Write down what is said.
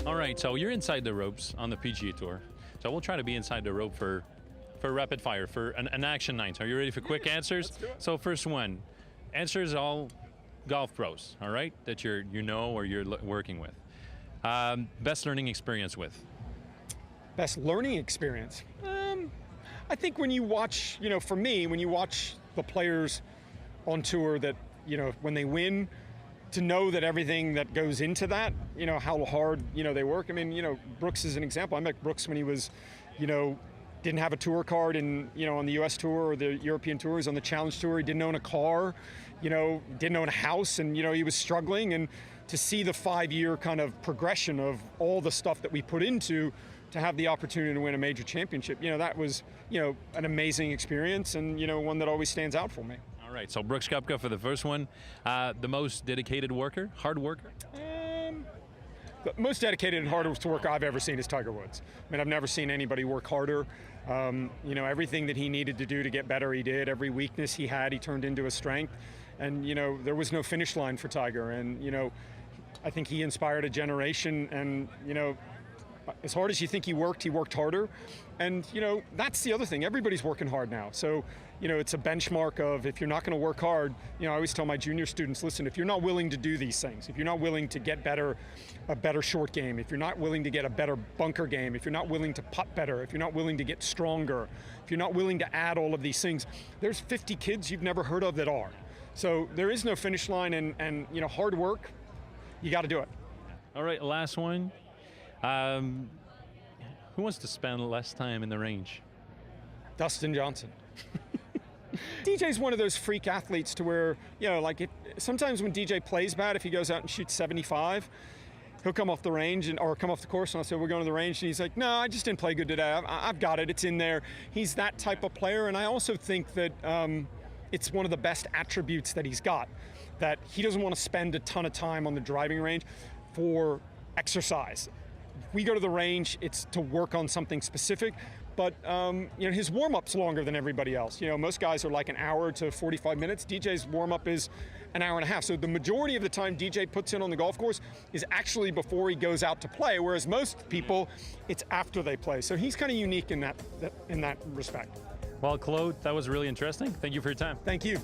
All right, so you're inside the ropes on the PGA Tour. So we'll try to be inside the rope for rapid fire, for an action night. Are you ready for quick answers? Let's do it. So first one, answers all golf pros, all right, that you know or you're working with. Best learning experience with? Best learning experience? I think when you watch, for me, when you watch the players on tour that, when they win, to know that everything that goes into that, how hard, they work. I mean, Brooks is an example. I met Brooks when he was, didn't have a tour card on the US tour or the European tours, on the Challenge Tour. He didn't own a car, didn't own a house, and, he was struggling. And to see the 5-year kind of progression of all the stuff that we put into to have the opportunity to win a major championship, that was, an amazing experience, and, one that always stands out for me. All right, so Brooks Koepka for the first one. The most dedicated worker, hard worker? The most dedicated and hardest worker I've ever seen is Tiger Woods. I mean, I've never seen anybody work harder. Everything that he needed to do to get better, he did. Every weakness he had, he turned into a strength. And, there was no finish line for Tiger. And, I think he inspired a generation. And, as hard as you think he worked harder. And, that's the other thing. Everybody's working hard now. So, it's a benchmark of, if you're not going to work hard, I always tell my junior students, listen, if you're not willing to do these things, if you're not willing to get a better short game, if you're not willing to get a better bunker game, if you're not willing to putt better, if you're not willing to get stronger, if you're not willing to add all of these things, there's 50 kids you've never heard of that are. So there is no finish line, and hard work, you got to do it. All right, last one. Who wants to spend less time in the range? Dustin Johnson. DJ's one of those freak athletes to where, sometimes when DJ plays bad, if he goes out and shoots 75, he'll come off the range or come off the course, and I'll say, we're going to the range, and he's like, no, I just didn't play good today. I've got it, it's in there. He's that type of player, and I also think that it's one of the best attributes that he's got, that he doesn't want to spend a ton of time on the driving range for exercise. If we go to the range, it's to work on something specific, but his warm-up's longer than everybody else. Most guys are like an hour to 45 minutes. DJ's warm-up is an hour and a half. So the majority of the time DJ puts in on the golf course is actually before he goes out to play, whereas most people, it's after they play. So he's kind of unique in that respect. Well, Claude, that was really interesting. Thank you for your time. Thank you.